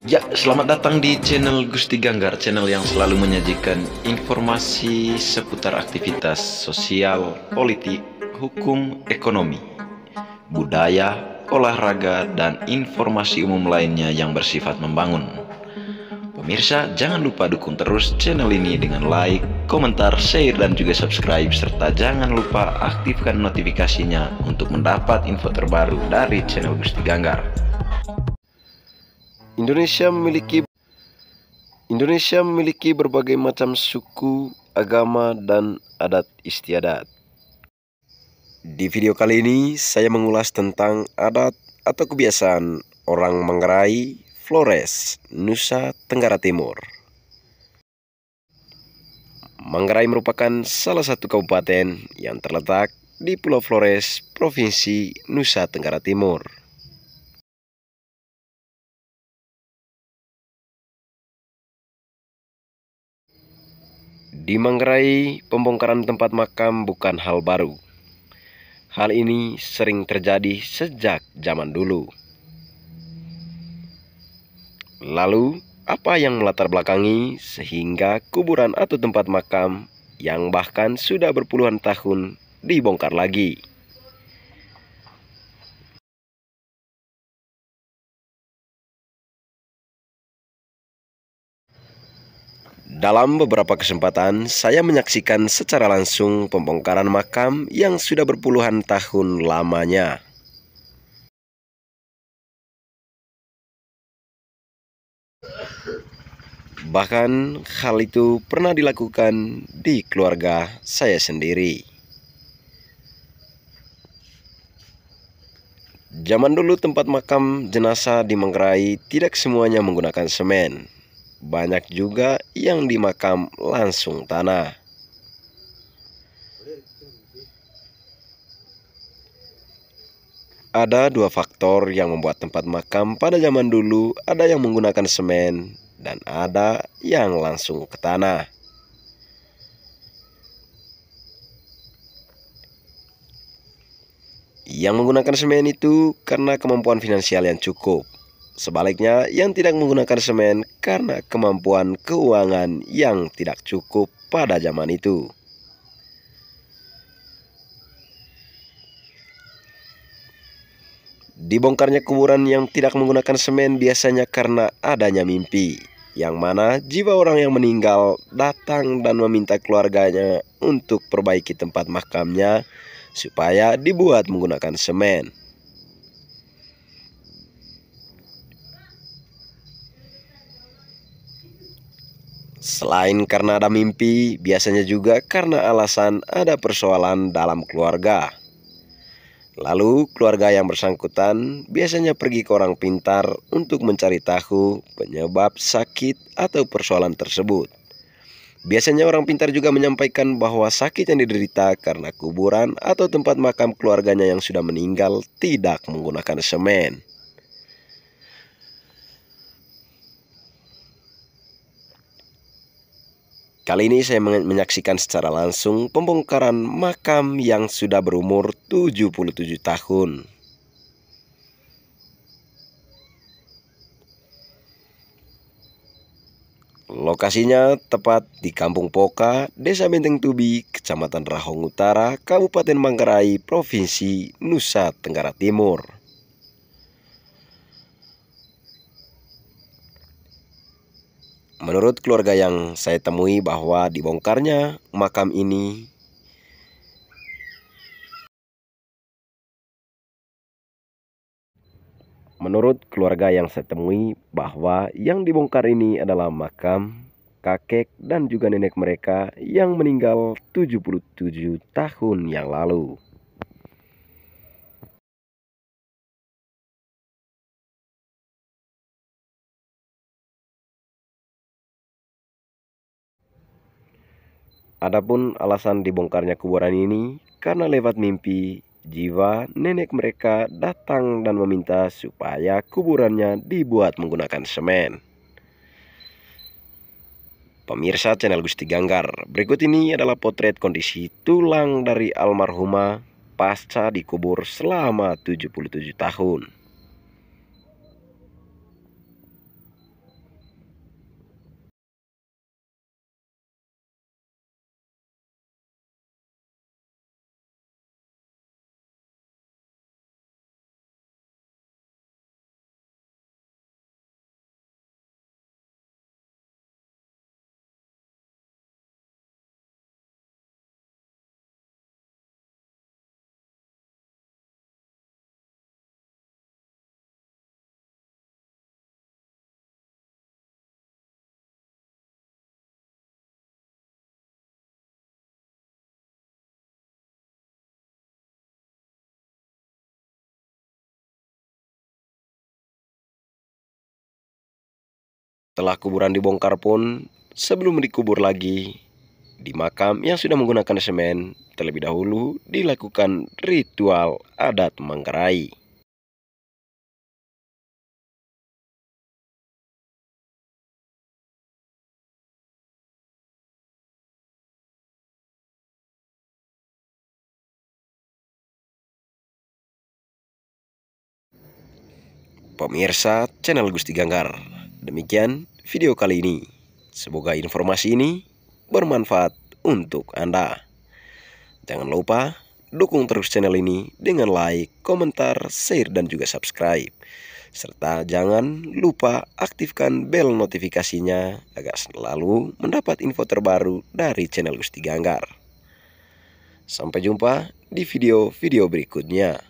Ya, selamat datang di channel Gusti Ganggar, channel yang selalu menyajikan informasi seputar aktivitas sosial, politik, hukum, ekonomi, budaya, olahraga, dan informasi umum lainnya yang bersifat membangun. Pemirsa, jangan lupa dukung terus channel ini dengan like, komentar, share, dan juga subscribe, serta jangan lupa aktifkan notifikasinya untuk mendapat info terbaru dari channel Gusti Ganggar. Indonesia memiliki berbagai macam suku, agama, dan adat istiadat. Di video kali ini, saya mengulas tentang adat atau kebiasaan orang Manggarai, Flores, Nusa Tenggara Timur. Manggarai merupakan salah satu kabupaten yang terletak di Pulau Flores, Provinsi Nusa Tenggara Timur. Di Manggarai, pembongkaran tempat makam bukan hal baru. Hal ini sering terjadi sejak zaman dulu. Lalu, apa yang melatar belakangi sehingga kuburan atau tempat makam yang bahkan sudah berpuluhan tahun dibongkar lagi? Dalam beberapa kesempatan, saya menyaksikan secara langsung pembongkaran makam yang sudah berpuluhan tahun lamanya. Bahkan hal itu pernah dilakukan di keluarga saya sendiri. Zaman dulu tempat makam jenazah di Manggarai tidak semuanya menggunakan semen. Banyak juga yang di makam langsung tanah. Ada dua faktor yang membuat tempat makam pada zaman dulu ada yang menggunakan semen dan ada yang langsung ke tanah. Yang menggunakan semen itu karena kemampuan finansial yang cukup. Sebaliknya, yang tidak menggunakan semen karena kemampuan keuangan yang tidak cukup pada zaman itu. Dibongkarnya kuburan yang tidak menggunakan semen biasanya karena adanya mimpi, yang mana jiwa orang yang meninggal datang dan meminta keluarganya untuk perbaiki tempat makamnya supaya dibuat menggunakan semen. Selain karena ada mimpi, biasanya juga karena alasan ada persoalan dalam keluarga. Lalu keluarga yang bersangkutan biasanya pergi ke orang pintar untuk mencari tahu penyebab sakit atau persoalan tersebut. Biasanya orang pintar juga menyampaikan bahwa sakit yang diderita karena kuburan atau tempat makam keluarganya yang sudah meninggal tidak menggunakan semen. Kali ini saya menyaksikan secara langsung pembongkaran makam yang sudah berumur 77 tahun. Lokasinya tepat di Kampung Poka, Desa Benteng Tubi, Kecamatan Rahong Utara, Kabupaten Manggarai, Provinsi Nusa Tenggara Timur. Menurut keluarga yang saya temui bahwa dibongkarnya makam ini yang dibongkar ini adalah makam kakek dan juga nenek mereka yang meninggal 77 tahun yang lalu. Adapun alasan dibongkarnya kuburan ini karena lewat mimpi jiwa nenek mereka datang dan meminta supaya kuburannya dibuat menggunakan semen. Pemirsa channel Gusti Ganggar, berikut ini adalah potret kondisi tulang dari almarhumah pasca dikubur selama 77 tahun. Setelah kuburan dibongkar pun, sebelum dikubur lagi, di makam yang sudah menggunakan semen, terlebih dahulu dilakukan ritual adat Manggarai. Pemirsa channel Gusti Ganggar, demikian video kali ini. Semoga informasi ini bermanfaat untuk Anda. Jangan lupa dukung terus channel ini dengan like, komentar, share, dan juga subscribe. Serta jangan lupa aktifkan bel notifikasinya agar selalu mendapat info terbaru dari channel Gusti Ganggar. Sampai jumpa di video-video berikutnya.